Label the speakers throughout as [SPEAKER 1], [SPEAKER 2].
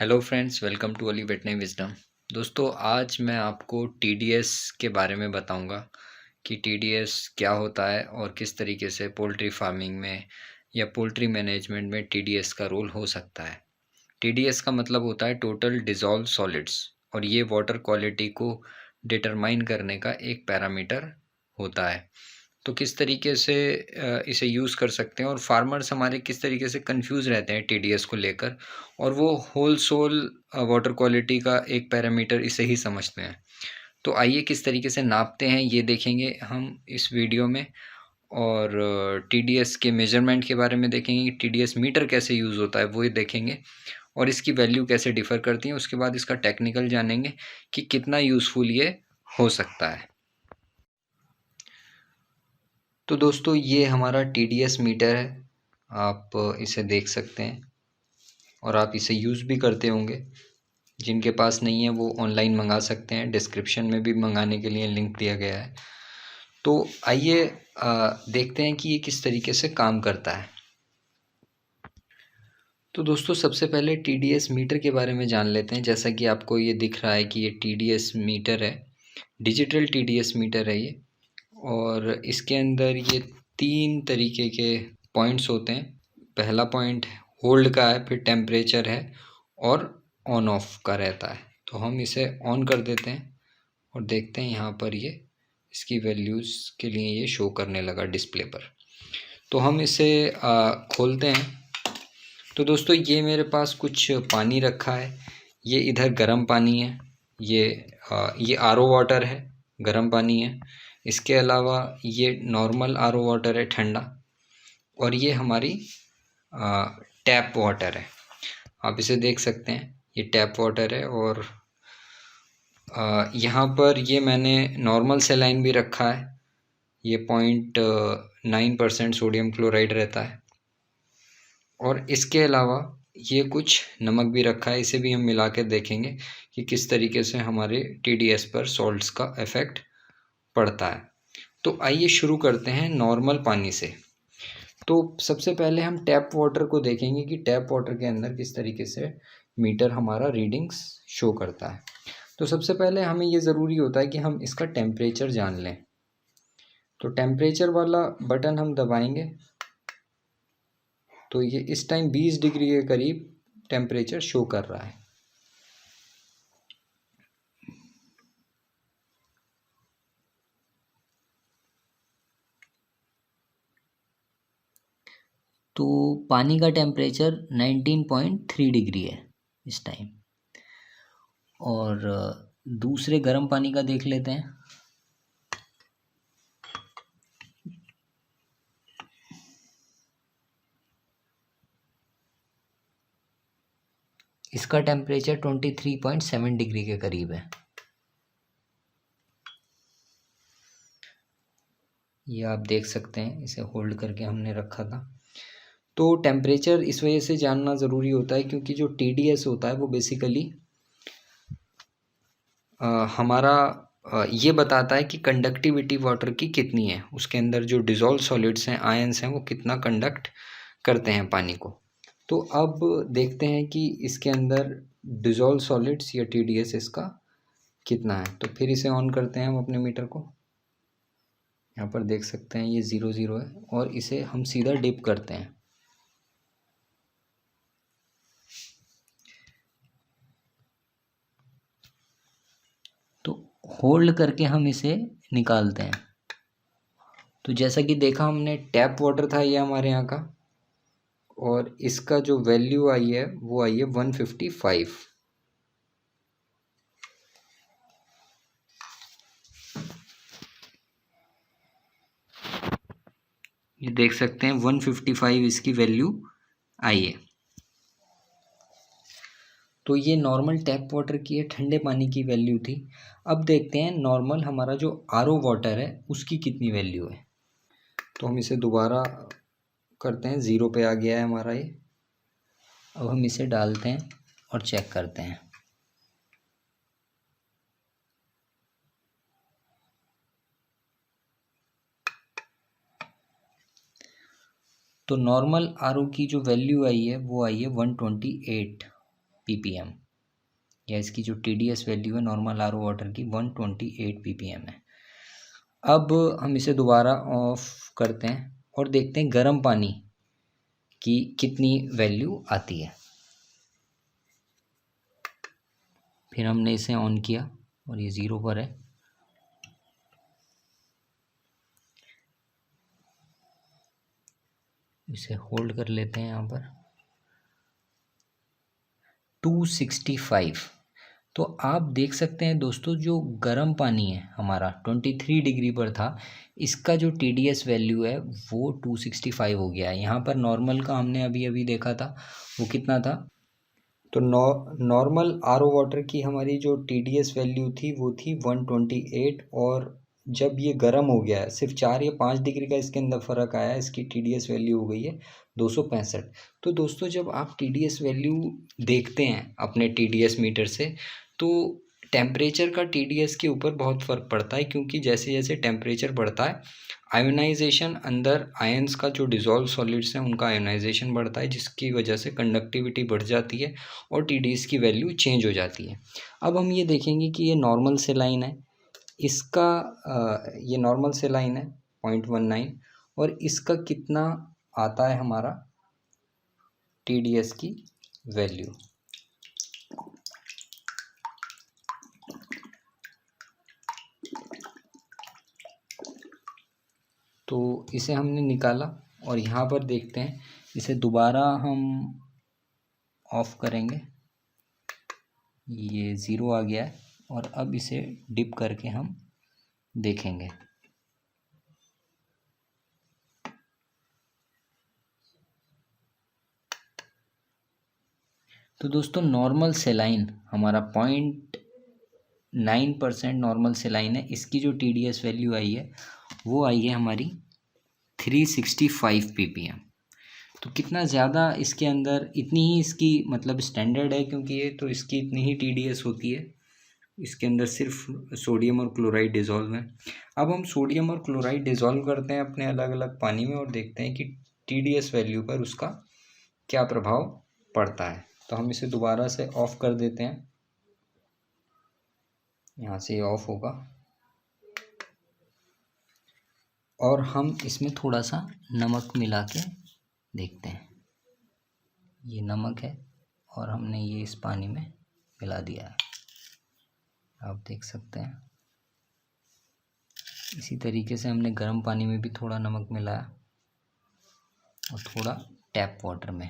[SPEAKER 1] Hello friends, welcome to Ollie veterinary wisdom. दोस्तों, आज मैं आपको टीडीएस के बारे में बताऊंगा कि टीडीएस क्या होता है और किस तरीके से पोल्ट्री फार्मिंग में या पोल्ट्री मैनेजमेंट में टीडीएस का रोल हो सकता है। टीडीएस का मतलब होता है टोटल डिज़ोल्व सॉलिड्स, और ये वाटर क्वालिटी को डिटरमाइन करने का एक पैरामीटर होता है। तो किस तरीके से इसे यूज़ कर सकते हैं और फार्मर्स हमारे किस तरीके से कंफ्यूज रहते हैं टीडीएस को लेकर, और वो होल सोल वाटर क्वालिटी का एक पैरामीटर इसे ही समझते हैं। तो आइए किस तरीके से नापते हैं ये देखेंगे हम इस वीडियो में, और टीडीएस के मेजरमेंट के बारे में देखेंगे कि टीडीएस मीटर कैसे यूज़ होता है वो ही देखेंगे, और इसकी वैल्यू कैसे डिफ़र करती है। उसके बाद इसका टेक्निकल जानेंगे कि कितना यूज़फुल ये हो सकता है। तो दोस्तों, ये हमारा टीडीएस मीटर है, आप इसे देख सकते हैं और आप इसे यूज़ भी करते होंगे। जिनके पास नहीं है वो ऑनलाइन मंगा सकते हैं, डिस्क्रिप्शन में भी मंगाने के लिए लिंक दिया गया है। तो आइए देखते हैं कि ये किस तरीके से काम करता है। तो दोस्तों, सबसे पहले टीडीएस मीटर के बारे में जान लेते हैं। जैसा कि आपको ये दिख रहा है कि ये टीडीएस मीटर है, डिजिटल टीडीएस मीटर है ये, और इसके अंदर ये 3 तरीके के पॉइंट्स होते हैं। पहला पॉइंट होल्ड का है, फिर टेम्परेचर है, और ऑन ऑफ का रहता है। तो हम इसे ऑन कर देते हैं और देखते हैं यहाँ पर ये इसकी वैल्यूज़ के लिए ये शो करने लगा डिस्प्ले पर। तो हम इसे खोलते हैं। तो दोस्तों, ये मेरे पास कुछ पानी रखा है। ये इधर गर्म पानी है, ये आरओ वाटर है, गर्म पानी है। इसके अलावा ये नॉर्मल आरओ वाटर है, ठंडा। और ये हमारी टैप वाटर है। आप इसे देख सकते हैं, ये टैप वाटर है। और यहाँ पर ये मैंने नॉर्मल सेलाइन भी रखा है। ये 0.9% सोडियम क्लोराइड रहता है। और इसके अलावा ये कुछ नमक भी रखा है, इसे भी हम मिला के देखेंगे कि किस तरीके से हमारे टीडीएस पर सॉल्ट्स का इफ़ेक्ट पड़ता है। तो आइए शुरू करते हैं नॉर्मल पानी से। तो सबसे पहले हम टैप वाटर को देखेंगे कि टैप वाटर के अंदर किस तरीके से मीटर हमारा रीडिंग्स शो करता है। तो सबसे पहले हमें ये ज़रूरी होता है कि हम इसका टेम्परेचर जान लें। तो टेम्परेचर वाला बटन हम दबाएंगे तो ये इस टाइम 20 डिग्री के करीब टेम्परेचर शो कर रहा है।
[SPEAKER 2] तो पानी का टेम्परेचर 19.3 डिग्री है इस टाइम। और दूसरे गर्म पानी का देख लेते हैं। इसका टेम्परेचर 23.7 डिग्री के करीब है। ये आप देख सकते हैं, इसे होल्ड करके हमने रखा था। तो टेम्परेचर इस वजह से जानना ज़रूरी होता है क्योंकि जो टीडीएस होता है वो बेसिकली हमारा ये बताता है कि कंडक्टिविटी वाटर की कितनी है, उसके अंदर जो डिज़ोल्व सॉलिड्स हैं, आयंस हैं, वो कितना कंडक्ट करते हैं पानी को। तो अब देखते हैं कि इसके अंदर डिज़ोल्व सॉलिड्स या टीडीएस इसका कितना है। तो फिर इसे ऑन करते हैं हम अपने मीटर को। यहाँ पर देख सकते हैं ये 0 है, और इसे हम सीधा डिप करते हैं। तो होल्ड करके हम इसे निकालते हैं। तो जैसा कि देखा हमने, टैप वाटर था ये हमारे यहाँ का, और इसका जो वैल्यू आई है वो आई है 155। ये देख सकते हैं 155 इसकी वैल्यू आई है। तो ये नॉर्मल टैप वाटर की है, ठंडे पानी की वैल्यू थी। अब देखते हैं नॉर्मल हमारा जो आरओ वाटर है उसकी कितनी वैल्यू है। तो हम इसे दोबारा करते हैं, 0 पे आ गया है हमारा ये। अब हम इसे डालते हैं और चेक करते हैं। तो नॉर्मल आरओ की जो वैल्यू आई है वो आई है 128 ppm, या इसकी जो TDS वैल्यू है नॉर्मल RO वाटर की 128 ppm है। अब हम इसे दोबारा ऑफ करते हैं और देखते हैं गर्म पानी की कितनी वैल्यू आती है। फिर हमने इसे ऑन किया और ये 0 पर है। इसे होल्ड कर लेते हैं यहाँ पर 265। तो आप देख सकते हैं दोस्तों, जो गर्म पानी है हमारा 23 डिग्री पर था, इसका जो TDS वैल्यू है वो 265 हो गया है। यहाँ पर नॉर्मल का हमने अभी अभी देखा था, वो कितना था? तो नॉर्मल RO वाटर की हमारी जो TDS वैल्यू थी वो थी 128, और जब ये गर्म हो गया है, सिर्फ 4 या 5 डिग्री का इसके अंदर फ़र्क आया, इसकी TDS वैल्यू हो गई है 265। तो दोस्तों, जब आप TDS वैल्यू देखते हैं अपने TDS मीटर से, तो टेम्परेचर का TDS के ऊपर बहुत फ़र्क पड़ता है, क्योंकि जैसे जैसे टेम्परेचर बढ़ता है, आयोनाइजेशन, अंदर आयंस का जो डिज़ोल्व सॉलिड्स हैं उनका आयोनाइजेशन बढ़ता है, जिसकी वजह से कंडक्टिविटी बढ़ जाती है और TDS की वैल्यू चेंज हो जाती है। अब हम ये देखेंगे कि ये नॉर्मल सेलाइन है, इसका ये नॉर्मल सेलाइन है 0.19, और इसका कितना आता है हमारा TDS की वैल्यू। तो इसे हमने निकाला और यहाँ पर देखते हैं, इसे दोबारा हम ऑफ करेंगे, ये 0 आ गया है, और अब इसे डिप करके हम देखेंगे। तो दोस्तों, नॉर्मल सेलाइन हमारा 0.9% नॉर्मल सेलाइन है, इसकी जो TDS वैल्यू आई है वो आई है हमारी 365 ppm। तो कितना ज़्यादा इसके अंदर, इतनी ही इसकी मतलब स्टैंडर्ड है, क्योंकि ये तो इसकी इतनी ही TDS होती है, इसके अंदर सिर्फ सोडियम और क्लोराइड डिज़ोल्व है। अब हम सोडियम और क्लोराइड डिज़ोल्व करते हैं अपने अलग अलग पानी में और देखते हैं कि TDS वैल्यू पर उसका क्या प्रभाव पड़ता है। तो हम इसे दोबारा से ऑफ कर देते हैं, यहाँ से ये ऑफ होगा, और हम इसमें थोड़ा सा नमक मिला के देखते हैं। ये नमक है और हमने ये इस पानी में मिला दिया है, आप देख सकते हैं। इसी तरीके से हमने गर्म पानी में भी थोड़ा नमक मिलाया और थोड़ा टैप वाटर में।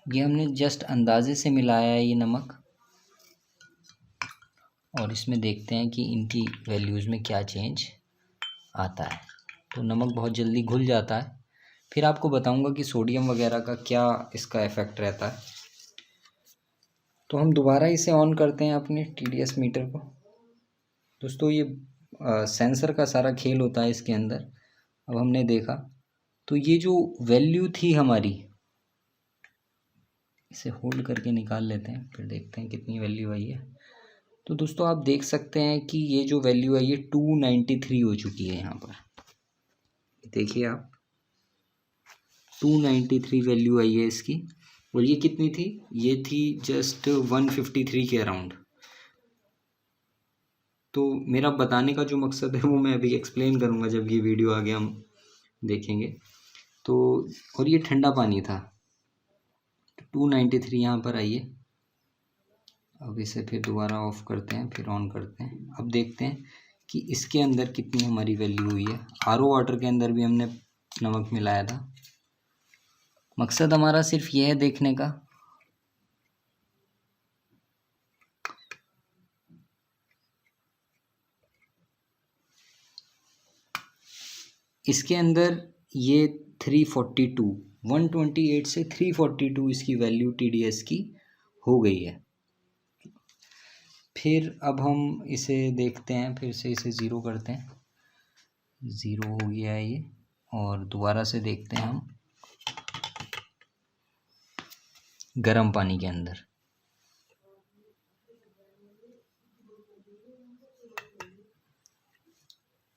[SPEAKER 2] ये हमने जस्ट अंदाजे से मिलाया है ये नमक, और इसमें देखते हैं कि इनकी वैल्यूज़ में क्या चेंज आता है। तो नमक बहुत जल्दी घुल जाता है। फिर आपको बताऊंगा कि सोडियम वगैरह का क्या इसका इफ़ेक्ट रहता है। तो हम दोबारा इसे ऑन करते हैं अपने TDS मीटर को। दोस्तों, ये सेंसर का सारा खेल होता है इसके अंदर। अब हमने देखा तो ये जो वैल्यू थी हमारी, इसे होल्ड करके निकाल लेते हैं, फिर देखते हैं कितनी वैल्यू आई है। तो दोस्तों, आप देख सकते हैं कि ये जो वैल्यू है ये 293 हो चुकी है। यहाँ पर देखिए आप, 293 वैल्यू आई है इसकी, और ये कितनी थी? ये थी जस्ट 153 के अराउंड। तो मेरा बताने का जो मकसद है वो मैं अभी एक्सप्लेन करूँगा जब ये वीडियो आगे हम देखेंगे। तो और ये ठंडा पानी था, 293 यहाँ पर आई है। अब इसे फिर दोबारा ऑफ करते हैं, फिर ऑन करते हैं। अब देखते हैं कि इसके अंदर कितनी हमारी वैल्यू हुई है। RO वाटर के अंदर भी हमने नमक मिलाया था। मकसद हमारा सिर्फ यह है देखने का इसके अंदर ये 342, 128 से 342 इसकी वैल्यू TDS की हो गई है। फिर अब हम इसे देखते हैं, फिर से इसे 0 करते हैं, 0 हो गया है ये, और दोबारा से देखते हैं हम गर्म पानी के अंदर।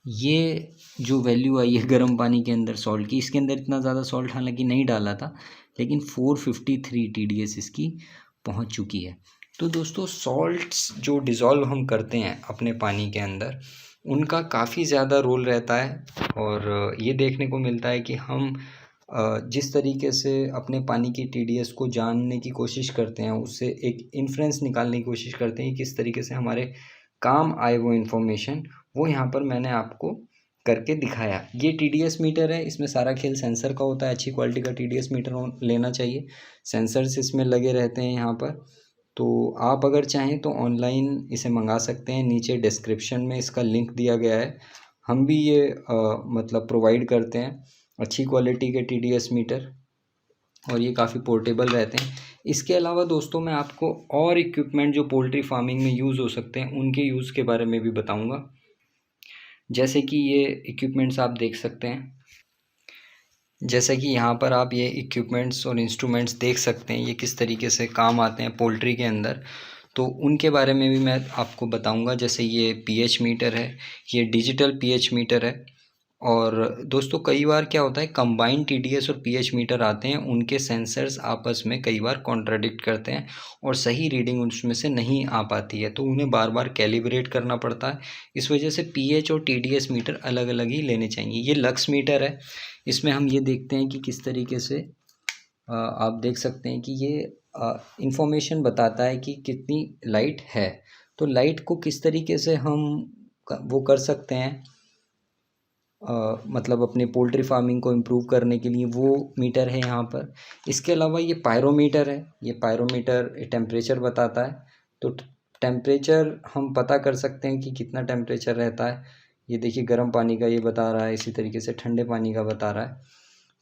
[SPEAKER 2] ये जो वैल्यू आई है गर्म पानी के अंदर सॉल्ट की, इसके अंदर इतना ज़्यादा सॉल्ट हालांकि नहीं डाला था, लेकिन 453 TDS इसकी पहुंच चुकी है। तो दोस्तों सॉल्ट्स जो डिज़ोल्व हम करते हैं अपने पानी के अंदर, उनका काफ़ी ज़्यादा रोल रहता है। और ये देखने को मिलता है कि हम जिस तरीके से अपने पानी की TDS को जानने की कोशिश करते हैं, उससे एक इन्फ्रेंस निकालने की कोशिश करते हैं, किस तरीके से हमारे काम आए वो इन्फॉर्मेशन, वो यहाँ पर मैंने आपको करके दिखाया। ये TDS मीटर है, इसमें सारा खेल सेंसर का होता है। अच्छी क्वालिटी का TDS मीटर लेना चाहिए, सेंसर्स इसमें लगे रहते हैं यहाँ पर। तो आप अगर चाहें तो ऑनलाइन इसे मंगा सकते हैं, नीचे डिस्क्रिप्शन में इसका लिंक दिया गया है। हम भी ये मतलब प्रोवाइड करते हैं अच्छी क्वालिटी के TDS मीटर, और ये काफ़ी पोर्टेबल रहते हैं। इसके अलावा दोस्तों मैं आपको और इक्विपमेंट जो पोल्ट्री फार्मिंग में यूज़ हो सकते हैं, उनके यूज़ के बारे में भी बताऊंगा। जैसे कि ये इक्विपमेंट्स आप देख सकते हैं, जैसे कि यहाँ पर आप ये इक्विपमेंट्स और इंस्ट्रूमेंट्स देख सकते हैं, ये किस तरीके से काम आते हैं पोल्ट्री के अंदर, तो उनके बारे में भी मैं आपको बताऊंगा। जैसे ये pH मीटर है, ये डिजिटल pH मीटर है। और दोस्तों कई बार क्या होता है, कंबाइंड TDS और pH मीटर आते हैं, उनके सेंसर्स आपस में कई बार कॉन्ट्राडिक्ट करते हैं और सही रीडिंग उसमें से नहीं आ पाती है, तो उन्हें बार बार कैलिब्रेट करना पड़ता है। इस वजह से pH और TDS मीटर अलग अलग ही लेने चाहिए। ये लक्स मीटर है, इसमें हम ये देखते हैं कि किस तरीके से आप देख सकते हैं कि ये इंफॉर्मेशन बताता है कि कितनी लाइट है। तो लाइट को किस तरीके से हम वो कर सकते हैं, मतलब अपने पोल्ट्री फार्मिंग को इम्प्रूव करने के लिए, वो मीटर है यहाँ पर। इसके अलावा ये पायरोमीटर है, ये पायरोमीटर टेम्परेचर बताता है। तो टेम्परेचर हम पता कर सकते हैं कि कितना टेम्परेचर रहता है। ये देखिए गर्म पानी का ये बता रहा है, इसी तरीके से ठंडे पानी का बता रहा है।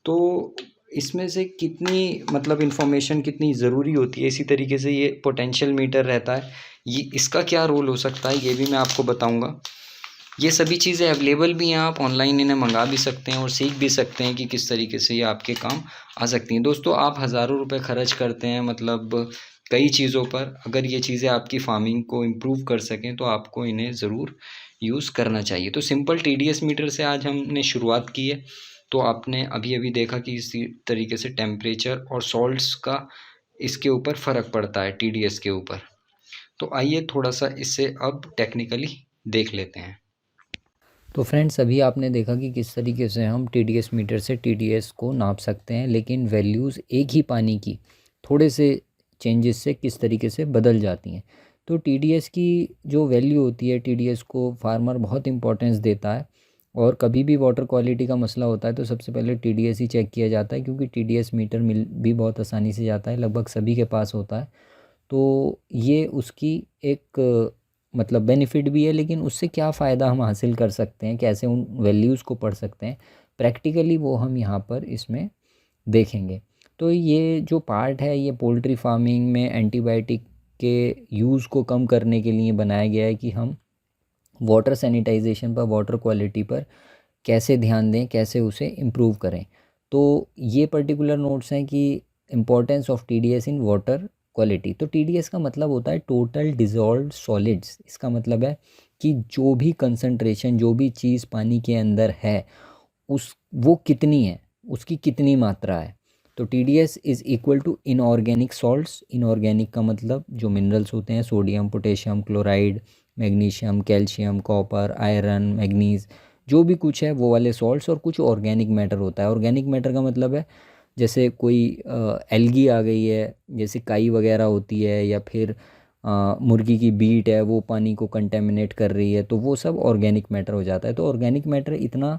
[SPEAKER 2] तो इसमें से कितनी मतलब इन्फॉर्मेशन कितनी ज़रूरी होती है। इसी तरीके से ये पोटेंशियल मीटर रहता है, ये इसका क्या रोल हो सकता है ये भी मैं आपको बताऊँगा। ये सभी चीज़ें अवेलेबल भी हैं, आप ऑनलाइन इन्हें मंगा भी सकते हैं और सीख भी सकते हैं कि किस तरीके से ये आपके काम आ सकती हैं। दोस्तों आप हज़ारों रुपए खर्च करते हैं मतलब कई चीज़ों पर, अगर ये चीज़ें आपकी फार्मिंग को इम्प्रूव कर सकें तो आपको इन्हें ज़रूर यूज़ करना चाहिए। तो सिंपल TDS मीटर से आज हमने शुरुआत की है। तो आपने अभी अभी देखा कि इसी तरीके से टेम्परेचर और सॉल्ट्स का इसके ऊपर फ़र्क पड़ता है TDS के ऊपर। तो आइए थोड़ा सा इससे अब टेक्निकली देख लेते हैं।
[SPEAKER 1] तो फ्रेंड्स अभी आपने देखा कि किस तरीके से हम TDS मीटर से TDS को नाप सकते हैं, लेकिन वैल्यूज़ एक ही पानी की थोड़े से चेंजेस से किस तरीके से बदल जाती हैं। तो TDS की जो वैल्यू होती है, TDS को फार्मर बहुत इंपॉर्टेंस देता है। और कभी भी वाटर क्वालिटी का मसला होता है तो सबसे पहले TDS ही चेक किया जाता है, क्योंकि TDS मीटर मिल भी बहुत आसानी से जाता है, लगभग सभी के पास होता है। तो ये उसकी एक मतलब बेनिफिट भी है, लेकिन उससे क्या फ़ायदा हम हासिल कर सकते हैं, कैसे उन वैल्यूज़ को पढ़ सकते हैं प्रैक्टिकली, वो हम यहाँ पर इसमें देखेंगे। तो ये जो पार्ट है ये पोल्ट्री फार्मिंग में एंटीबायोटिक के यूज़ को कम करने के लिए बनाया गया है कि हम वाटर सैनिटाइजेशन पर, वाटर क्वालिटी पर कैसे ध्यान दें, कैसे उसे इम्प्रूव करें। तो ये पर्टिकुलर नोट्स हैं कि importance of TDS in water quality. तो TDS का मतलब होता है टोटल डिज़ोल्व्ड सॉलिड्स। इसका मतलब है कि जो भी कंसंट्रेशन, जो भी चीज़ पानी के अंदर है, उस वो कितनी है, उसकी कितनी मात्रा है। तो TDS is equal to inorganic salts. Inorganic का मतलब जो मिनरल्स होते हैं, sodium, potassium, chloride, magnesium, calcium, copper, iron, manganese, जो भी कुछ है वो वाले सॉल्ट्स। और कुछ ऑर्गेनिक मैटर होता है। ऑर्गेनिक मैटर का मतलब है जैसे कोई एल्गी आ गई है, जैसे काई वगैरह होती है, या फिर मुर्गी की बीट है वो पानी को कंटेमिनेट कर रही है, तो वो सब ऑर्गेनिक मैटर हो जाता है। तो ऑर्गेनिक मैटर इतना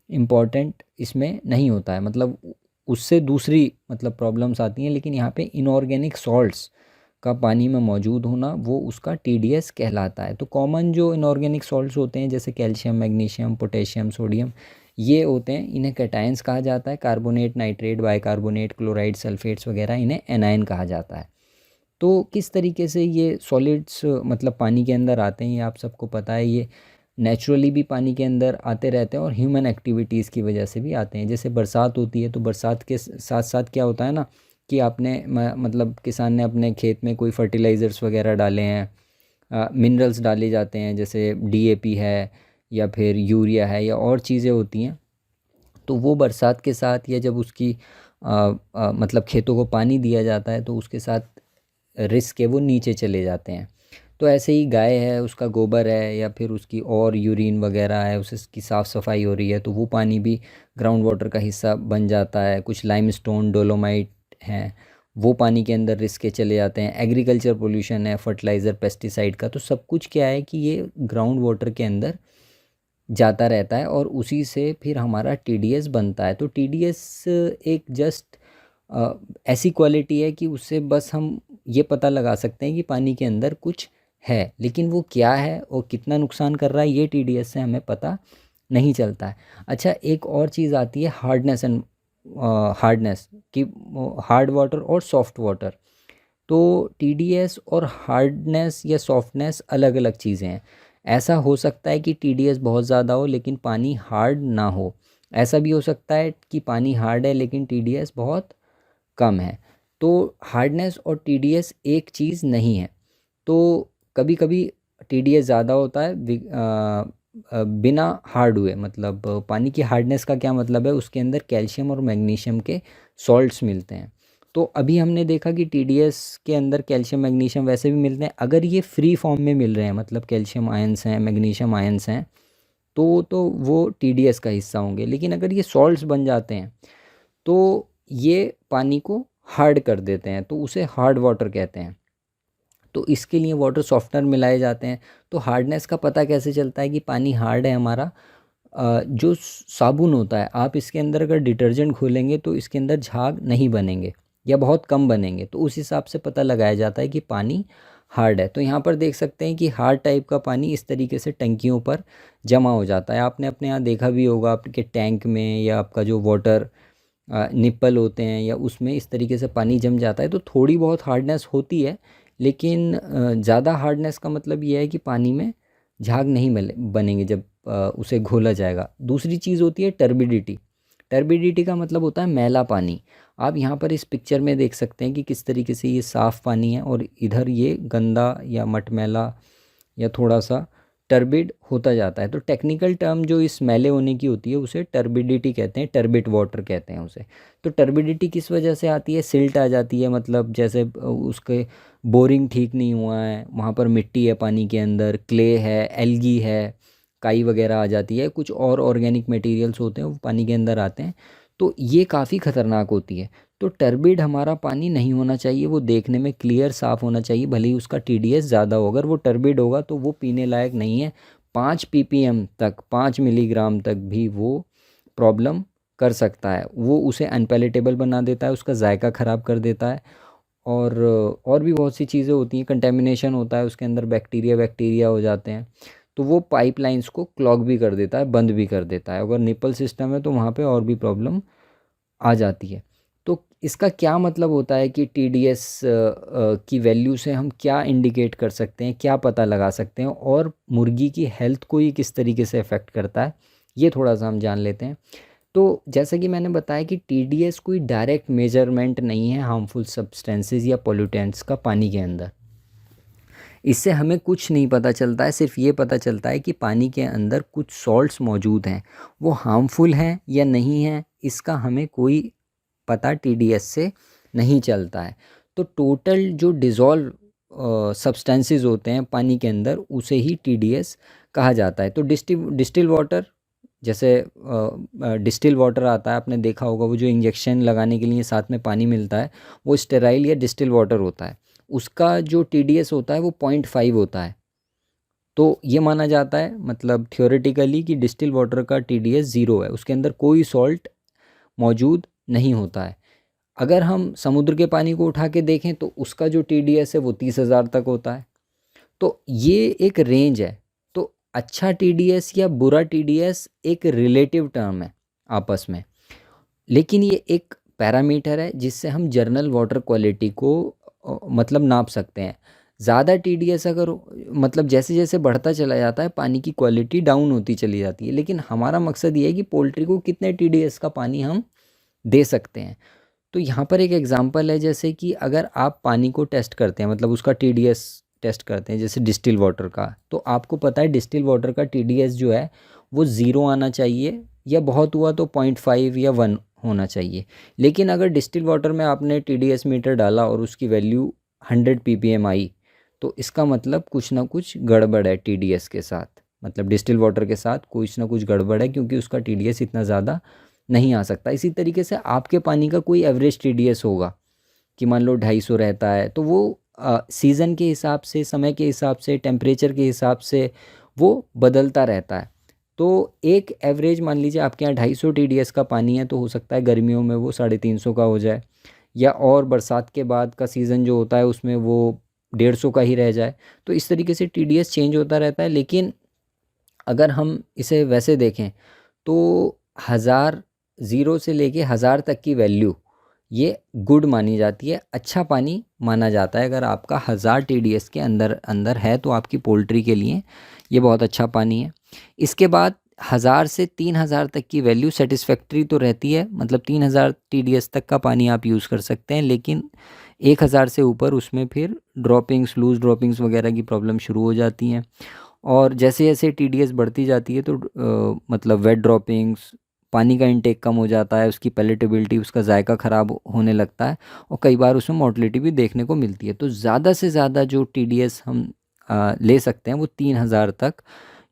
[SPEAKER 1] इम्पॉर्टेंट इसमें नहीं होता है, मतलब उससे दूसरी मतलब प्रॉब्लम्स आती हैं। लेकिन यहाँ पे इनऑर्गेनिक सॉल्ट्स का पानी में मौजूद होना, वो उसका TDS कहलाता है। तो कॉमन जो इनऑर्गेनिक सॉल्ट्स होते हैं जैसे कैल्शियम, मैग्नीशियम, पोटेशियम, सोडियम, ये होते हैं, इन्हें कैटायंस कहा जाता है। Carbonate, nitrate, bicarbonate, chloride, sulphates वगैरह, इन्हें एनायन कहा जाता है। तो किस तरीके से ये सॉलिड्स मतलब पानी के अंदर आते हैं, ये आप सबको पता है। ये नेचुरली भी पानी के अंदर आते रहते हैं और ह्यूमन एक्टिविटीज़ की वजह से भी आते हैं। जैसे बरसात होती है तो बरसात के साथ साथ क्या होता है ना, कि आपने मतलब किसान ने अपने खेत में कोई फर्टिलाइज़र्स वगैरह डाले हैं, मिनरल्स डाले जाते हैं, जैसे DAP है,
[SPEAKER 2] या फिर यूरिया है या और चीज़ें होती हैं, तो वो बरसात के साथ या जब उसकी मतलब खेतों को पानी दिया जाता है तो उसके साथ रिस्क है वो नीचे चले जाते हैं। तो ऐसे ही गाय है, उसका गोबर है या फिर उसकी और यूरिन वगैरह है, उसकी साफ़ सफाई हो रही है तो वो पानी भी ग्राउंड वाटर का हिस्सा बन जाता है। कुछ लाइमस्टोन, डोलोमाइट हैं, वो पानी के अंदर रिस्क के चले जाते हैं। एग्रीकल्चर पोल्यूशन है, फर्टिलाइज़र, पेस्टिसाइड का, तो सब कुछ क्या है कि ये ग्राउंड वाटर के अंदर जाता रहता है और उसी से फिर हमारा टीडीएस बनता है। तो टीडीएस एक जस्ट ऐसी क्वालिटी है कि उससे बस हम ये पता लगा सकते हैं कि पानी के अंदर कुछ है, लेकिन वो क्या है और कितना नुकसान कर रहा है ये टीडीएस से हमें पता नहीं चलता है। अच्छा, एक और चीज़ आती है हार्डनेस एंड हार्डनेस की, हार्ड वाटर और सॉफ्ट वाटर। तो टीडीएस और हार्डनेस या सॉफ्टनेस अलग अलग चीज़ें हैं। ऐसा हो सकता है कि टीडीएस बहुत ज़्यादा हो लेकिन पानी हार्ड ना हो। ऐसा भी हो सकता है कि पानी हार्ड है लेकिन टीडीएस बहुत कम है। तो हार्डनेस और टीडीएस एक चीज़ नहीं है। तो कभी कभी टीडीएस ज़्यादा होता है बिना हार्ड हुए। मतलब पानी की हार्डनेस का क्या मतलब है, उसके अंदर कैल्शियम और मैग्नीशियम के सॉल्ट्स मिलते हैं। तो अभी हमने देखा कि टीडीएस के अंदर कैल्शियम मैग्नीशियम वैसे भी मिलते हैं, अगर ये फ्री फॉर्म में मिल रहे हैं, मतलब कैल्शियम आयंस हैं, मैग्नीशियम आयंस हैं, तो वो टीडीएस का हिस्सा होंगे। लेकिन अगर ये सॉल्ट्स बन जाते हैं तो ये पानी को हार्ड कर देते हैं, तो उसे हार्ड वाटर कहते हैं। तो इसके लिए वाटर सॉफ्टनर मिलाए जाते हैं। तो हार्डनेस का पता कैसे चलता है कि पानी हार्ड है हमारा? जो साबुन होता है, आप इसके अंदर अगर डिटर्जेंट घोलेंगे तो इसके अंदर झाग नहीं बनेंगे या बहुत कम बनेंगे, तो उस हिसाब से पता लगाया जाता है कि पानी हार्ड है। तो यहाँ पर देख सकते हैं कि हार्ड टाइप का पानी इस तरीके से टंकियों पर जमा हो जाता है। आपने अपने यहाँ देखा भी होगा, आपके टैंक में या आपका जो वाटर निप्पल होते हैं या उसमें इस तरीके से पानी जम जाता है। तो थोड़ी बहुत हार्डनेस होती है, लेकिन ज़्यादा हार्डनेस का मतलब ये है कि पानी में झाग नहीं बनेंगे जब उसे घोला जाएगा। दूसरी चीज़ होती है टर्बिडिटी। टर्बिडिटी का मतलब होता है मैला पानी। आप यहाँ पर इस पिक्चर में देख सकते हैं कि किस तरीके से ये साफ़ पानी है और इधर ये गंदा या मटमैला या थोड़ा सा टर्बिड होता जाता है। तो टेक्निकल टर्म जो इस मैले होने की होती है उसे टर्बिडिटी कहते हैं, टर्बिड वाटर कहते हैं उसे। तो टर्बिडिटी किस वजह से आती है? सिल्ट आ जाती है, मतलब जैसे उसके बोरिंग ठीक नहीं हुआ है, वहाँ पर मिट्टी है पानी के अंदर, क्ले है, एल्गी है, काई वगैरह आ जाती है, कुछ और ऑर्गेनिक मटेरियल्स होते हैं वो पानी के अंदर आते हैं, तो ये काफ़ी ख़तरनाक होती है। तो टर्बिड हमारा पानी नहीं होना चाहिए, वो देखने में क्लियर साफ़ होना चाहिए, भले ही उसका टीडीएस ज़्यादा हो। अगर वो टर्बिड होगा तो वो पीने लायक नहीं है। 5 ppm तक, 5 मिलीग्राम तक भी वो प्रॉब्लम कर सकता है। वो उसे अनपैलेटेबल बना देता है, उसका जायका ख़राब कर देता है। और भी बहुत सी चीज़ें होती हैं, कंटेमिनेशन होता है उसके अंदर, बैक्टीरिया वैक्टीरिया हो जाते हैं, तो वो पाइपलाइंस को क्लॉग भी कर देता है, बंद भी कर देता है। अगर निपल सिस्टम है तो वहाँ पे और भी प्रॉब्लम आ जाती है। तो इसका क्या मतलब होता है कि टीडीएस की वैल्यू से हम क्या इंडिकेट कर सकते हैं, क्या पता लगा सकते हैं, और मुर्गी की हेल्थ को ये किस तरीके से अफेक्ट करता है, ये थोड़ा सा हम जान लेते हैं। तो जैसा कि मैंने बताया कि टीडीएस कोई डायरेक्ट मेजरमेंट नहीं है हार्मफुल सब्सटेंसेस या पोल्यूटेंट्स का पानी के अंदर। इससे हमें कुछ नहीं पता चलता है, सिर्फ ये पता चलता है कि पानी के अंदर कुछ सॉल्ट्स मौजूद हैं। वो हार्मफुल हैं या नहीं हैं, इसका हमें कोई पता टीडीएस से नहीं चलता है। तो टोटल जो डिज़ोल्व सब्सटेंसेस होते हैं पानी के अंदर उसे ही टीडीएस कहा जाता है। तो डिस्टिल वाटर, जैसे डिस्टिल वाटर आता है, आपने देखा होगा, वो जो इंजेक्शन लगाने के लिए साथ में पानी मिलता है वो स्टेराइल या डिस्टिल वाटर होता है। उसका जो टीडीएस होता है वो 0.5 होता है। तो ये माना जाता है, मतलब थियोरेटिकली, कि डिस्टिल वाटर का टीडीएस 0 है, उसके अंदर कोई सॉल्ट मौजूद नहीं होता है। अगर हम समुद्र के पानी को उठा के देखें तो उसका जो टीडीएस है वो 30,000 तक होता है। तो ये एक रेंज है। तो अच्छा टीडीएस या बुरा टीडीएस एक रिलेटिव टर्म है आपस में, लेकिन ये एक पैरामीटर है जिससे हम जर्नल वाटर क्वालिटी को मतलब नाप सकते हैं। ज़्यादा टीडीएस अगर मतलब जैसे जैसे बढ़ता चला जाता है पानी की क्वालिटी डाउन होती चली जाती है, लेकिन हमारा मकसद ये है कि पोल्ट्री को कितने टीडीएस का पानी हम दे सकते हैं। तो यहाँ पर एक एग्ज़ाम्पल है, जैसे कि अगर आप पानी को टेस्ट करते हैं, मतलब उसका टीडीएस टेस्ट करते हैं जैसे डिस्टिल वाटर का, तो आपको पता है डिस्टिल वाटर का TDS जो है वो 0 आना चाहिए, या बहुत हुआ तो 0.5 या 1 होना चाहिए। लेकिन अगर डिस्टिल वाटर में आपने TDS मीटर डाला और उसकी वैल्यू 100 ppm आई, तो इसका मतलब कुछ ना कुछ गड़बड़ है TDS के साथ, मतलब डिस्टिल वाटर के साथ कुछ ना कुछ गड़बड़ है, क्योंकि उसका TDS इतना ज़्यादा नहीं आ सकता। इसी तरीके से आपके पानी का कोई एवरेज TDS होगा कि मान लो 250 रहता है, तो वो सीज़न के हिसाब से, समय के हिसाब से, टेम्परेचर के हिसाब से वो बदलता रहता है। तो एक एवरेज मान लीजिए आपके यहाँ 250 TDS का पानी है, तो हो सकता है गर्मियों में वो 350 का हो जाए, या और बरसात के बाद का सीज़न जो होता है उसमें वो 150 का ही रह जाए। तो इस तरीके से TDS चेंज होता रहता है। लेकिन अगर हम इसे वैसे देखें तो 1000, 0 से लेके 1000 तक की वैल्यू ये गुड मानी जाती है, अच्छा पानी माना जाता है। अगर आपका 1000 TDS के अंदर अंदर है तो आपकी पोल्ट्री के लिए ये बहुत अच्छा पानी है। इसके बाद 1000 से 3000 तक की वैल्यू सेटिस्फैक्ट्री तो रहती है, मतलब 3000 TDS तक का पानी आप यूज़ कर सकते हैं। लेकिन 1000 से ऊपर उसमें फिर ड्रॉपिंग्स, लूज़ ड्रॉपिंग्स वगैरह की प्रॉब्लम शुरू हो जाती हैं। और जैसे जैसे TDS बढ़ती जाती है तो मतलब वेट ड्रॉपिंग्स, पानी का इंटेक कम हो जाता है, उसकी पैलेटेबिलिटी, उसका जायका ख़राब होने लगता है, और कई बार उसमें मोर्टलिटी भी देखने को मिलती है। तो ज़्यादा से ज़्यादा जो TDS हम ले सकते हैं वो 3000 तक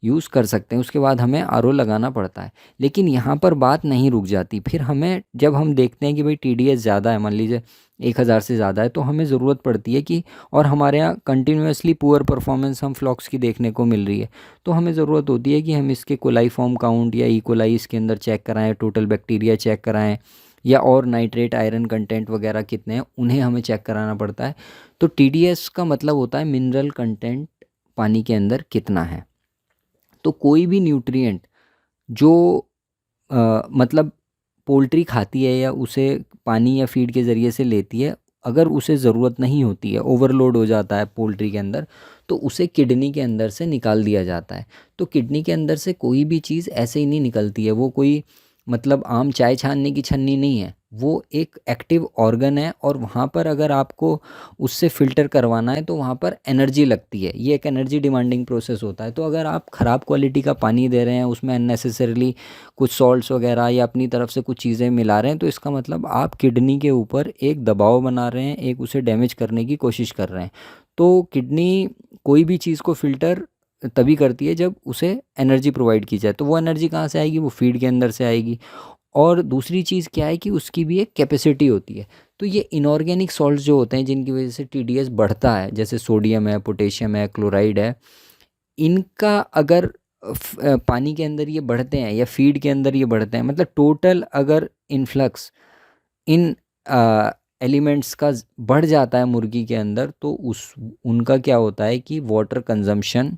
[SPEAKER 2] यूज़ कर सकते हैं। उसके बाद हमें RO लगाना पड़ता है। लेकिन यहाँ पर बात नहीं रुक जाती, फिर हमें जब हम देखते हैं कि भाई TDS ज़्यादा है, मान लीजिए 1000 से ज़्यादा है, तो हमें ज़रूरत पड़ती है कि, और हमारे यहाँ कंटिन्यूसली पुअर परफॉर्मेंस हम फ्लॉक्स की देखने को मिल रही है, तो हमें ज़रूरत होती है कि हम इसके कोलाइफॉर्म काउंट या इकोलाई इसके अंदर चेक कराएं, टोटल बैक्टीरिया चेक कराएं, या और नाइट्रेट, आयरन कंटेंट वगैरह कितने हैं उन्हें हमें चेक कराना पड़ता है। तो TDS का मतलब होता है मिनरल कंटेंट पानी के अंदर कितना है। तो कोई भी न्यूट्रिएंट जो मतलब पोल्ट्री खाती है या उसे पानी या फीड के ज़रिए से लेती है, अगर उसे ज़रूरत नहीं होती है, ओवरलोड हो जाता है पोल्ट्री के अंदर, तो उसे किडनी के अंदर से निकाल दिया जाता है। तो किडनी के अंदर से कोई भी चीज़ ऐसे ही नहीं निकलती है, वो कोई मतलब आम चाय छानने की छन्नी नहीं है, वो एक एक्टिव ऑर्गन है, और वहाँ पर अगर आपको उससे फ़िल्टर करवाना है तो वहाँ पर एनर्जी लगती है, ये एक एनर्जी डिमांडिंग प्रोसेस होता है। तो अगर आप ख़राब क्वालिटी का पानी दे रहे हैं, उसमें अननेसेसरीली कुछ सॉल्ट्स वगैरह या अपनी तरफ से कुछ चीज़ें मिला रहे हैं, तो इसका मतलब आप किडनी के ऊपर एक दबाव बना रहे हैं, एक उसे डैमेज करने की कोशिश कर रहे हैं। तो किडनी कोई भी चीज़ को फ़िल्टर तभी करती है जब उसे एनर्जी प्रोवाइड की जाए। तो वो एनर्जी कहाँ से आएगी? वो फीड के अंदर से आएगी। और दूसरी चीज़ क्या है कि उसकी भी एक कैपेसिटी होती है। तो ये इनऑर्गेनिक सॉल्ट्स जो होते हैं जिनकी वजह से TDS बढ़ता है, जैसे सोडियम है, पोटेशियम है, क्लोराइड है, इनका अगर पानी के अंदर ये बढ़ते हैं या फीड के अंदर ये बढ़ते हैं, मतलब टोटल अगर इन्फ्लक्स इन एलिमेंट्स का बढ़ जाता है मुर्गी के अंदर, तो उनका क्या होता है कि वाटर कंजम्पशन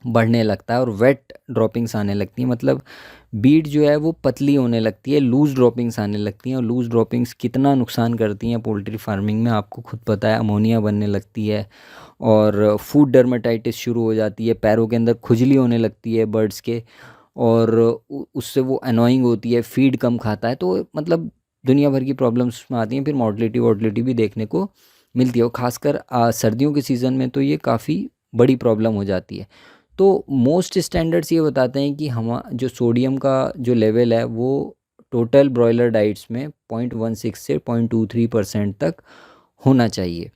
[SPEAKER 2] बढ़ने लगता है और वेट ड्रॉपिंग्स आने लगती हैं। मतलब बीड जो है वो पतली होने लगती है, लूज़ ड्रॉपिंग्स आने लगती हैं। और लूज़ ड्रॉपिंग्स कितना नुकसान करती हैं पोल्ट्री फार्मिंग में आपको खुद पता है। अमोनिया बनने लगती है और फूड डर्मेटाइटिस शुरू हो जाती है, पैरों के अंदर खुजली होने लगती है बर्ड्स के, और उससे वो अनोइंग होती है, फीड कम खाता है, तो मतलब दुनिया भर की प्रॉब्लम्स में आती हैं। फिर मॉर्टलिटी भी देखने को मिलती है, और ख़ासकर सर्दियों के सीज़न में तो ये काफ़ी बड़ी प्रॉब्लम हो जाती है। तो मोस्ट स्टैंडर्ड्स ये बताते हैं कि हम जो सोडियम का जो लेवल है वो टोटल ब्रॉयलर डाइट्स में 0.16 से 0.23% तक होना चाहिए।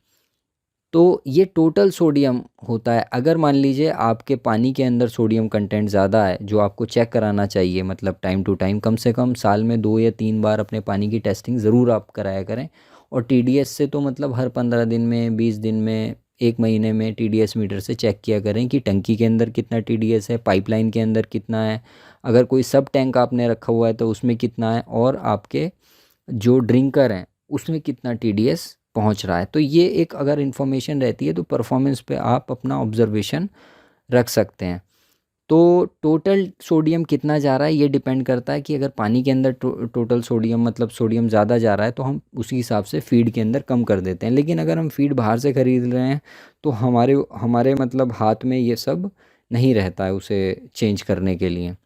[SPEAKER 2] तो ये टोटल सोडियम होता है। अगर मान लीजिए आपके पानी के अंदर सोडियम कंटेंट ज़्यादा है, जो आपको चेक कराना चाहिए, मतलब टाइम टू टाइम, कम से कम साल में 2 या 3 बार अपने पानी की टेस्टिंग ज़रूर आप कराया करें। और TDS से तो मतलब हर 15 दिन में, 20 दिन में, 1 महीने में TDS मीटर से चेक किया करें कि टंकी के अंदर कितना TDS है, पाइपलाइन के अंदर कितना है, अगर कोई सब टैंक आपने रखा हुआ है तो उसमें कितना है, और आपके जो ड्रिंकर हैं उसमें कितना TDS पहुंच रहा है। तो ये एक अगर इन्फॉर्मेशन रहती है तो परफॉर्मेंस पे आप अपना ऑब्जर्वेशन रख सकते हैं। तो टोटल सोडियम कितना जा रहा है ये डिपेंड करता है कि अगर पानी के अंदर टोटल सोडियम, मतलब सोडियम ज़्यादा जा रहा है, तो हम उसी हिसाब से फीड के अंदर कम कर देते हैं। लेकिन अगर हम फीड बाहर से ख़रीद रहे हैं तो हमारे हमारे मतलब हाथ में ये सब नहीं रहता है उसे चेंज करने के लिए।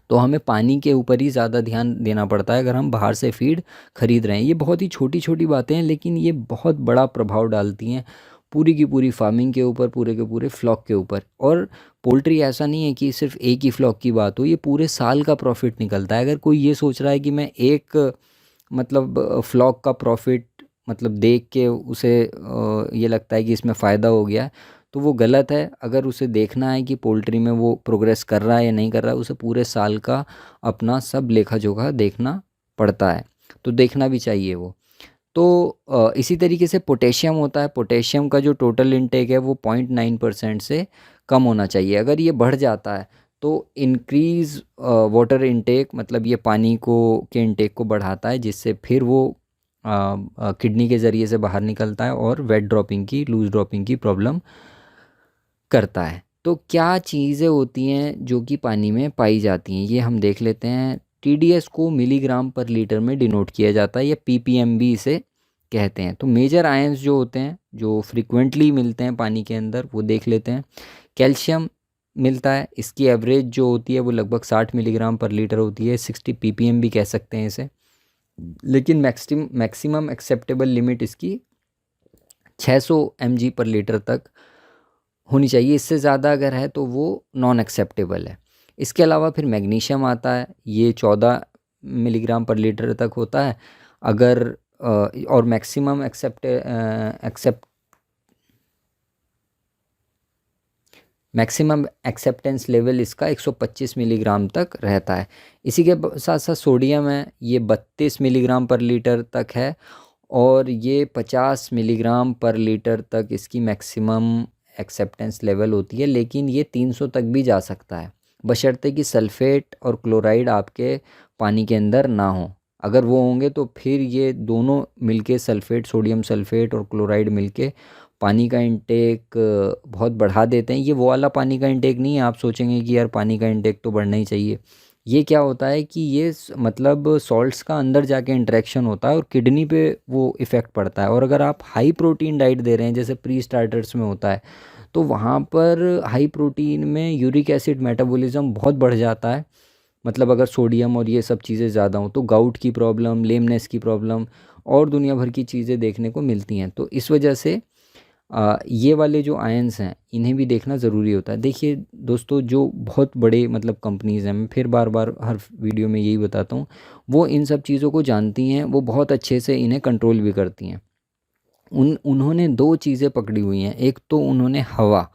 [SPEAKER 2] तो हमें पानी के ऊपर ही ज़्यादा ध्यान देना पड़ता है अगर हम बाहर से फीड खरीद रहे हैं। ये बहुत ही छोटी छोटी बातें हैं, लेकिन ये बहुत बड़ा प्रभाव डालती हैं पूरी की पूरी फार्मिंग के ऊपर, पूरे के पूरे फ्लॉक के ऊपर। और पोल्ट्री ऐसा नहीं है कि सिर्फ एक ही फ्लॉक की बात हो, ये पूरे साल का प्रॉफिट निकलता है। अगर कोई ये सोच रहा है कि मैं एक मतलब फ्लॉक का प्रॉफिट मतलब देख के उसे ये लगता है कि इसमें फ़ायदा हो गया, तो वो गलत है। अगर उसे देखना है कि पोल्ट्री में वो प्रोग्रेस कर रहा है या नहीं कर रहा है, उसे पूरे साल का अपना सब लेखा जोखा देखना पड़ता है, तो देखना भी चाहिए वो। तो इसी तरीके से पोटेशियम होता है। पोटेशियम का जो टोटल इनटेक है वो 0.9% से कम होना चाहिए। अगर ये बढ़ जाता है तो इंक्रीज़ वाटर इनटेक, मतलब ये पानी को के इनटेक को बढ़ाता है, जिससे फिर वो किडनी के ज़रिए से बाहर निकलता है और वेट ड्रॉपिंग की, लूज़ ड्रॉपिंग की प्रॉब्लम करता है। तो क्या चीज़ें होती हैं जो कि पानी में पाई जाती हैं, ये हम देख लेते हैं। टीडीएस को मिलीग्राम पर लीटर में डिनोट किया जाता है, या पीपीएम भी इसे कहते हैं। तो मेजर आयंस जो होते हैं, जो फ्रिक्वेंटली मिलते हैं पानी के अंदर, वो देख लेते हैं। कैल्शियम मिलता है, इसकी एवरेज जो होती है वो लगभग 60 मिलीग्राम पर लीटर होती है, 60 पीपीएम भी कह सकते हैं इसे। लेकिन मैक्सिमम एक्सेप्टेबल लिमिट इसकी 600 mg पर लीटर तक होनी चाहिए। इससे ज़्यादा अगर है तो वो नॉन एक्सेप्टेबल है। इसके अलावा फिर मैग्नीशियम आता है, ये 14 मिलीग्राम पर लीटर तक होता है। अगर और मैक्सिमम मैक्सिमम एक्सेप्टेंस लेवल इसका 125 मिलीग्राम तक रहता है। इसी के साथ साथ सोडियम है, ये 32 मिलीग्राम पर लीटर तक है, और ये 50 मिलीग्राम पर लीटर तक इसकी मैक्सिमम एक्सेप्टेंस लेवल होती है। लेकिन ये 300 तक भी जा सकता है, बशर्ते कि सल्फ़ेट और क्लोराइड आपके पानी के अंदर ना हो। अगर वो होंगे तो फिर ये दोनों मिलके, सल्फ़ेट, सोडियम सल्फ़ेट और क्लोराइड मिलके पानी का इंटेक बहुत बढ़ा देते हैं। ये वो वाला पानी का इंटेक नहीं है, आप सोचेंगे कि यार पानी का इंटेक तो बढ़ना ही चाहिए। ये क्या होता है कि ये मतलब सॉल्ट्स का अंदर जाके इंटरेक्शन होता है और किडनी पे वो इफ़ेक्ट पड़ता है। और अगर आप हाई प्रोटीन डाइट दे रहे हैं, जैसे प्री स्टार्टर्स में होता है, तो वहाँ पर हाई प्रोटीन में यूरिक एसिड मेटाबॉलिज्म बहुत बढ़ जाता है। मतलब अगर सोडियम और ये सब चीज़ें ज़्यादा हों तो गाउट की प्रॉब्लम, लेमनेस की प्रॉब्लम और दुनिया भर की चीज़ें देखने को मिलती हैं। तो इस वजह से ये वाले जो आयंस हैं इन्हें भी देखना ज़रूरी होता है। देखिए दोस्तों, जो बहुत बड़े मतलब कंपनीज़ हैं, मैं फिर बार बार हर वीडियो में यही बताता हूँ, वो इन सब चीज़ों को जानती हैं, वो बहुत अच्छे से इन्हें कंट्रोल भी करती हैं। उन्होंने दो चीज़ें पकड़ी हुई हैं, एक तो उन्होंने हवा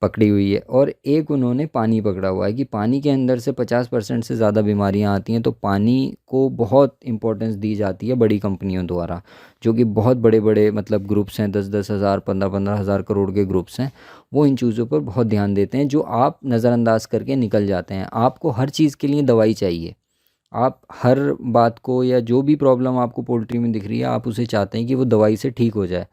[SPEAKER 2] पकड़ी हुई है और एक उन्होंने पानी पकड़ा हुआ है, कि पानी के अंदर से 50% से ज़्यादा बीमारियां आती हैं। तो पानी को बहुत इम्पोर्टेंस दी जाती है बड़ी कंपनियों द्वारा, जो कि बहुत बड़े बड़े मतलब ग्रुप्स हैं, 10-10 हज़ार, 15-15 हज़ार करोड़ के ग्रुप्स हैं। वो इन चीज़ों पर बहुत ध्यान देते हैं, जो आप नज़रअंदाज करके निकल जाते हैं। आपको हर चीज़ के लिए दवाई चाहिए, आप हर बात को, या जो भी प्रॉब्लम आपको पोल्ट्री में दिख रही है, आप उसे चाहते हैं कि वो दवाई से ठीक हो जाए,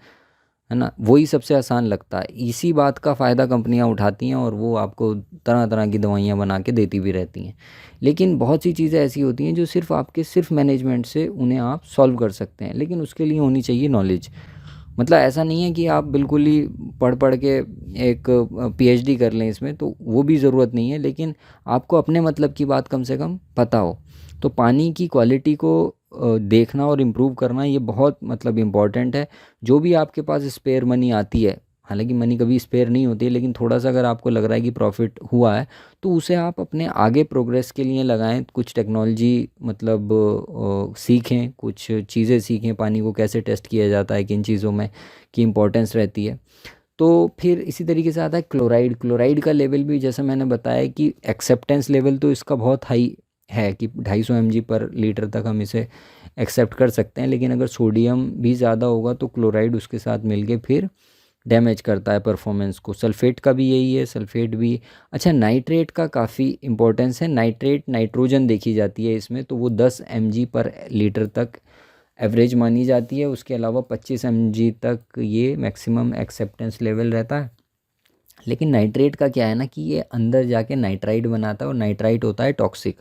[SPEAKER 2] है ना। वही सबसे आसान लगता है। इसी बात का फ़ायदा कंपनियां उठाती हैं और वो आपको तरह तरह की दवाइयां बना के देती भी रहती हैं। लेकिन बहुत सी चीज़ें ऐसी होती हैं जो सिर्फ आपके सिर्फ मैनेजमेंट से उन्हें आप सॉल्व कर सकते हैं, लेकिन उसके लिए होनी चाहिए नॉलेज। मतलब ऐसा नहीं है कि आप बिल्कुल ही पढ़ पढ़ के एक पीएचडी कर लें इसमें, तो वो भी ज़रूरत नहीं है। लेकिन आपको अपने मतलब की बात कम से कम पता हो। तो पानी की क्वालिटी को देखना और इम्प्रूव करना, ये बहुत मतलब इम्पॉर्टेंट है। जो भी आपके पास स्पेयर मनी आती है, हालांकि मनी कभी स्पेयर नहीं होती है, लेकिन थोड़ा सा अगर आपको लग रहा है कि प्रॉफिट हुआ है, तो उसे आप अपने आगे प्रोग्रेस के लिए लगाएं। कुछ टेक्नोलॉजी मतलब सीखें, कुछ चीज़ें सीखें, पानी को कैसे टेस्ट किया जाता है, किन चीज़ों में की इम्पोर्टेंस रहती है। तो फिर इसी तरीके से आता है क्लोराइड। क्लोराइड का लेवल भी जैसा मैंने बताया कि एक्सेप्टेंस लेवल तो इसका बहुत हाई है, कि 250 mg पर लीटर तक हम इसे एक्सेप्ट कर सकते हैं। लेकिन अगर सोडियम भी ज़्यादा होगा तो क्लोराइड उसके साथ मिलके फिर डैमेज करता है परफॉर्मेंस को। सल्फ़ेट का भी यही है, सल्फ़ेट भी। अच्छा, नाइट्रेट का काफ़ी इंपॉर्टेंस है। नाइट्रेट, नाइट्रोजन देखी जाती है इसमें, तो वो 10 mg पर लीटर तक एवरेज मानी जाती है। उसके अलावा 25 mg तक ये मैक्सिमम एक्सेप्टेंस लेवल रहता है। लेकिन नाइट्रेट का क्या है ना, कि ये अंदर जाके नाइट्राइट बनाता है, और नाइट्राइट होता है टॉक्सिक।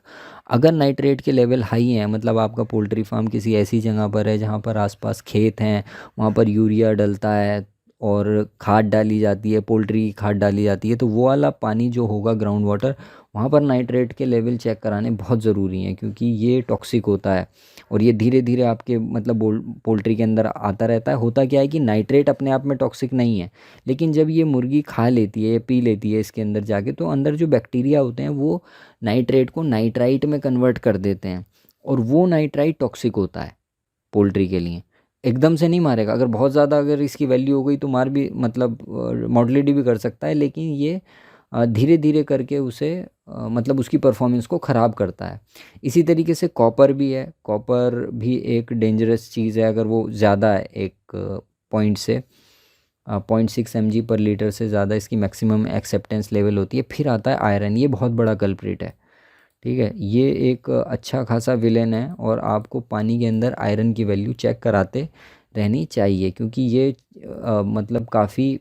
[SPEAKER 2] अगर नाइट्रेट के लेवल हाई हैं, मतलब आपका पोल्ट्री फार्म किसी ऐसी जगह पर है जहाँ पर आसपास खेत हैं, वहाँ पर यूरिया डलता है, और खाद डाली जाती है, पोल्ट्री की खाद डाली जाती है, तो वो वाला पानी जो होगा ग्राउंड वाटर, वहाँ पर नाइट्रेट के लेवल चेक कराने बहुत ज़रूरी हैं, क्योंकि ये टॉक्सिक होता है और ये धीरे धीरे आपके मतलब पोल्ट्री के अंदर आता रहता है। होता क्या है कि नाइट्रेट अपने आप में टॉक्सिक नहीं है, लेकिन जब ये मुर्गी खा लेती है या पी लेती है इसके अंदर जाके, तो अंदर जो बैक्टीरिया होते हैं वो नाइट्रेट को नाइट्राइट में कन्वर्ट कर देते हैं, और वो नाइट्राइट टॉक्सिक होता है पोल्ट्री के लिए। एकदम से नहीं मारेगा, अगर बहुत ज़्यादा अगर इसकी वैल्यू हो गई तो मार भी मतलब मॉर्टलिटी भी कर सकता है, लेकिन ये धीरे धीरे करके उसे मतलब उसकी परफॉर्मेंस को ख़राब करता है। इसी तरीके से कॉपर भी है, कॉपर भी एक डेंजरस चीज़ है अगर वो ज़्यादा है, एक पॉइंट से 0.6 mg/लीटर से ज़्यादा इसकी मैक्सिमम एक्सेप्टेंस लेवल होती है। फिर आता है आयरन, ये बहुत बड़ा कल्प्रिट है, ठीक है। ये एक अच्छा खासा विलेन है और आपको पानी के अंदर आयरन की वैल्यू चेक कराते रहनी चाहिए, क्योंकि ये मतलब काफ़ी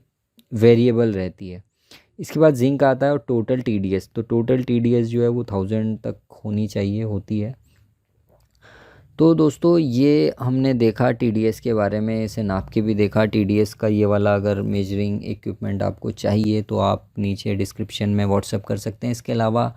[SPEAKER 2] वेरिएबल रहती है। इसके बाद जिंक आता है और टोटल टीडीएस, तो टोटल टीडीएस जो है वो 1000 तक होनी चाहिए, होती है। तो दोस्तों ये हमने देखा टीडीएस के बारे में, इसे नाप के भी देखा। टीडीएस का ये वाला अगर मेजरिंग इक्विपमेंट आपको चाहिए तो आप नीचे डिस्क्रिप्शन में व्हाट्सअप कर सकते हैं। इसके अलावा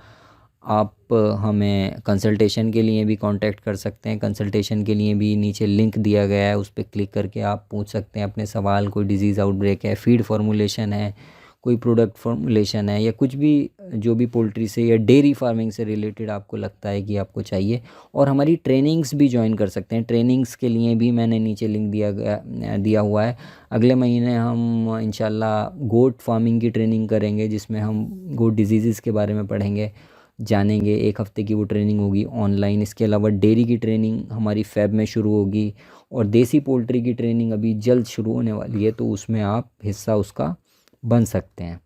[SPEAKER 2] आप हमें कंसल्टेशन के लिए भी कांटेक्ट कर सकते हैं। कंसल्टेशन के लिए भी नीचे लिंक दिया गया है, उस पर क्लिक करके आप पूछ सकते हैं अपने सवाल। कोई डिजीज़ आउटब्रेक है, फीड फार्मूलेशन है, कोई प्रोडक्ट फॉर्मुलेशन है, या कुछ भी जो भी पोल्ट्री से या डेयरी फार्मिंग से रिलेटेड आपको लगता है कि आपको चाहिए। और हमारी ट्रेनिंग्स भी ज्वाइन कर सकते हैं। ट्रेनिंग्स के लिए भी मैंने नीचे लिंक दिया हुआ है। अगले महीने हम इंशाल्लाह गोट फार्मिंग की ट्रेनिंग करेंगे, जिसमें हम गोट डिजीज़ के बारे में पढ़ेंगे, जानेंगे। 1 हफ़्ते की वो ट्रेनिंग होगी ऑनलाइन। इसके अलावा डेयरी की ट्रेनिंग हमारी फ़ेब में शुरू होगी, और देसी पोल्ट्री की ट्रेनिंग अभी जल्द शुरू होने वाली है, तो उसमें आप हिस्सा उसका बन सकते हैं।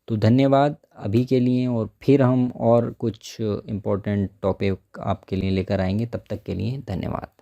[SPEAKER 2] तो धन्यवाद अभी के लिए, और फिर हम और कुछ इम्पोर्टेंट टॉपिक आपके लिए लेकर आएंगे। तब तक के लिए धन्यवाद।